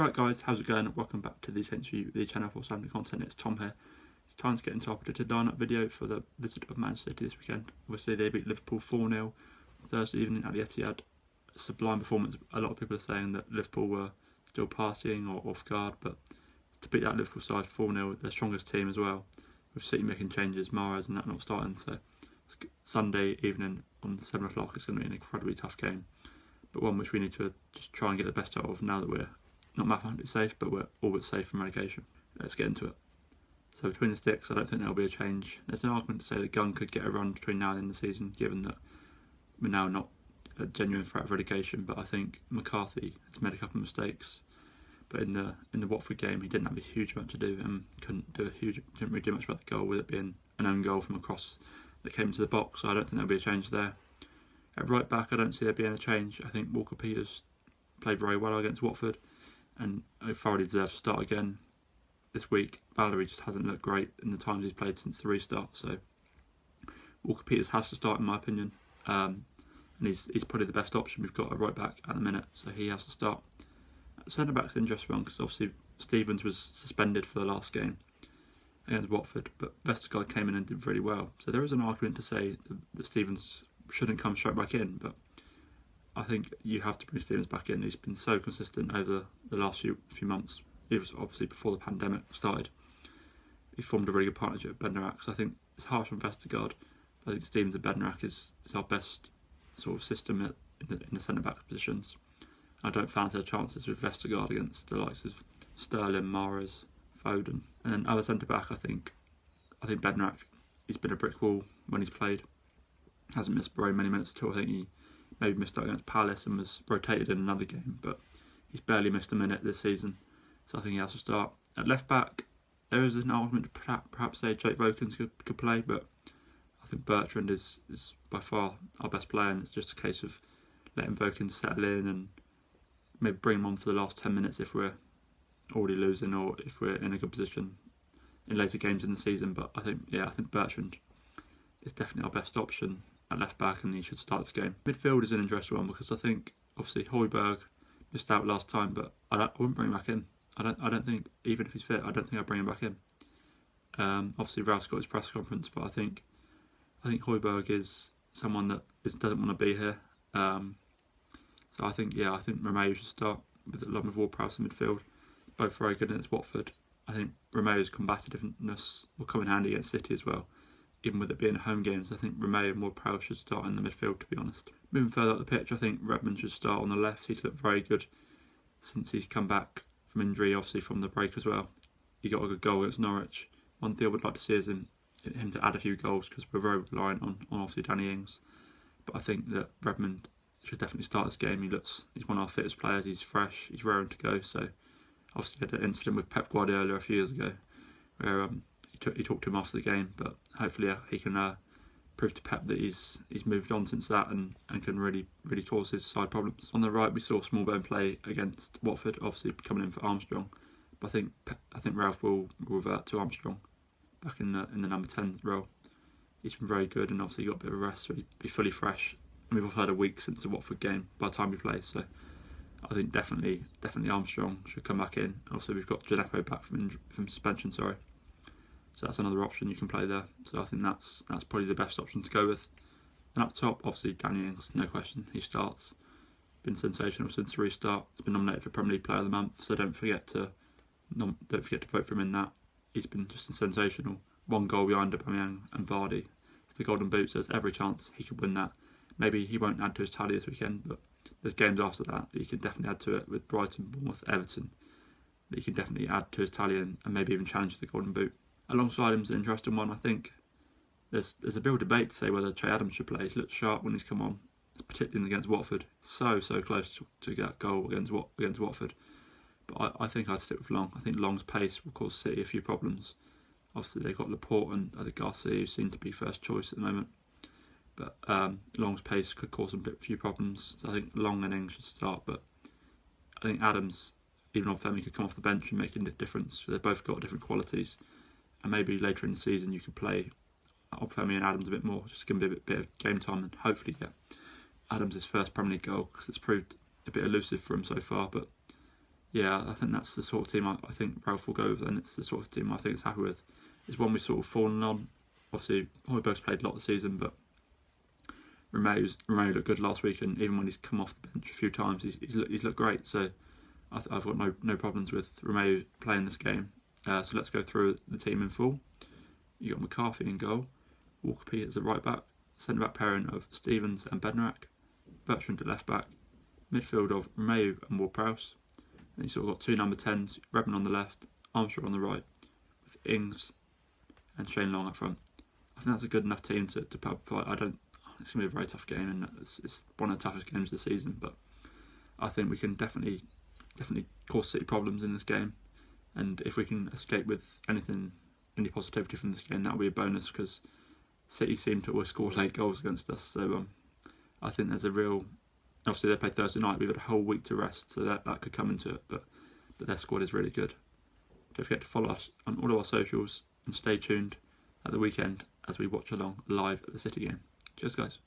Alright guys, how's it going? Welcome back to the Essentially the channel for Southampton content. It's Tom here. It's time to get into our predicted lineup video for the visit of Manchester City this weekend. Obviously they beat Liverpool 4-0 Thursday evening at the Etihad. A sublime performance. A lot of people are saying that Liverpool were still partying or off guard, but to beat that Liverpool side 4-0, their strongest team as well, with City making changes, Mahrez and that not starting, so Sunday evening on 7 o'clock it's going to be an incredibly tough game, but one which we need to just try and get the best out of now that we're not mathematically safe, but we're all but safe from relegation. Let's get into it. So between the sticks, I don't think there'll be a change. There's an argument to say that Gunn could get a run between now and the end of the season, given that we're now not a genuine threat of relegation, but I think McCarthy has made a couple of mistakes. But in the Watford game, he didn't have a huge amount to do and didn't really do much about the goal, with it being an own goal from a cross that came into the box. So I don't think there'll be a change there. At right back, I don't see there being a change. I think Walker-Peters played very well against Watford and thoroughly deserves to start again this week. Valerie just hasn't looked great in the times he's played since the restart, so Walker-Peters has to start in my opinion, and he's probably the best option we've got at right back at the minute, so he has to start. Centre back's an interesting one because obviously Stevens was suspended for the last game against Watford, but Vestergaard came in and did really well, so there is an argument to say that Stevens shouldn't come straight back in, but I think you have to bring Stevens back in. He's been so consistent over the last few months. He was obviously before the pandemic started. He formed a really good partnership with Bednarek, so I think it's harsh on Vestergaard. I think Stevens and Bednarek is our best sort of system in the centre-back positions. I don't fancy our chances with Vestergaard against the likes of Sterling, Mahrez, Foden. And then other centre-back, I think Bednarek, he's been a brick wall when he's played. Hasn't missed very many minutes at all. I think he maybe missed out against Palace and was rotated in another game, but he's barely missed a minute this season, so I think he has to start. At left back, there is an argument to perhaps say Jake Vokins could play, but I think Bertrand is by far our best player, and it's just a case of letting Vokins settle in and maybe bring him on for the last 10 minutes if we're already losing or if we're in a good position in later games in the season. But I think Bertrand is definitely our best option at left back, and he should start this game. Midfield is an interesting one because I think obviously Højbjerg missed out last time, but I wouldn't bring him back in. I don't think, even if he's fit, I don't think I'd bring him back in. Obviously Ralph's got his press conference, but I think Højbjerg is someone that doesn't want to be here. So I think Romeo should start along with Ward-Prowse in midfield. Both very good against Watford. I think Romeo's combativeness will come in handy against City as well, even with it being home games. I think Romeo and Ward-Prowse should start in the midfield, to be honest. Moving further up the pitch, I think Redmond should start on the left. He's looked very good since he's come back from injury, obviously from the break as well. He got a good goal against Norwich. One thing I would like to see is him to add a few goals, because we're very reliant on obviously Danny Ings. But I think that Redmond should definitely start this game. He's one of our fittest players. He's fresh. He's raring to go. So obviously he had an incident with Pep Guardiola a few years ago where he talked to him after the game, but hopefully he can prove to Pep that he's moved on since that and can really cause his side problems. On the right, we saw Smallbone play against Watford, obviously coming in for Armstrong, but I think Ralph will revert to Armstrong back in the number 10 role. He's been very good, and obviously got a bit of a rest, so he'll be fully fresh. And we've also had a week since the Watford game by the time we play, so I think definitely Armstrong should come back in. Also, we've got Gineppo back from suspension, sorry. So that's another option you can play there. So I think that's probably the best option to go with. And up top, obviously Danny Ings, no question, he starts. Been sensational since the restart. He's been nominated for Premier League Player of the Month, so don't forget to vote for him in that. He's been just sensational. One goal behind Aubameyang and Vardy for the Golden Boot, so there's every chance he could win that. Maybe he won't add to his tally this weekend, but there's games after that he can definitely add to it, with Brighton, Bournemouth, Everton. That he can definitely add to his tally and maybe even challenge for the Golden Boot. Alongside him is an interesting one. I think there's a bit of debate to say whether Che Adams should play. He's looked sharp when he's come on, particularly against Watford. So close to that goal against Watford. But I think I'd stick with Long. I think Long's pace will cause City a few problems. Obviously they've got Laporte and I think Garcia, who seem to be first choice at the moment. But Long's pace could cause them a few problems. So I think Long and Ings should start. But I think Adams, even on Femi, could come off the bench and make a difference. So they've both got different qualities. And maybe later in the season you could play Femi and Adams a bit more, just to give him a bit of game time and hopefully get Adams his first Premier League goal, because it's proved a bit elusive for him so far. But Yeah, I think that's the sort of team I think Ralph will go with, and it's the sort of team I think he's happy with. It's one we've sort of fallen on. Obviously, we both played a lot of the season, but Romeo looked good last week, and even when he's come off the bench a few times, he's looked great. So I've got no problems with Romeo playing this game. So let's go through the team in full. You got McCarthy in goal, Walker Peters at right back, centre back pairing of Stevens and Bednarak, Bertrand at left back, midfield of Romeo and Ward-Prowse. And you sort of got two number 10s, Redmond on the left, Armstrong on the right, with Ings and Shane Long up front. I think that's a good enough team to put up a fight. It's going to be a very tough game, and it's one of the toughest games of the season, but I think we can definitely cause City problems in this game, and if we can escape with any positivity from this game, that will be a bonus, because City seem to always score late goals against us, so I think there's a real... Obviously they play Thursday night, we've had a whole week to rest, so that could come into it, but their squad is really good. Don't forget to follow us on all of our socials, and stay tuned at the weekend as we watch along live at the City game. Cheers guys.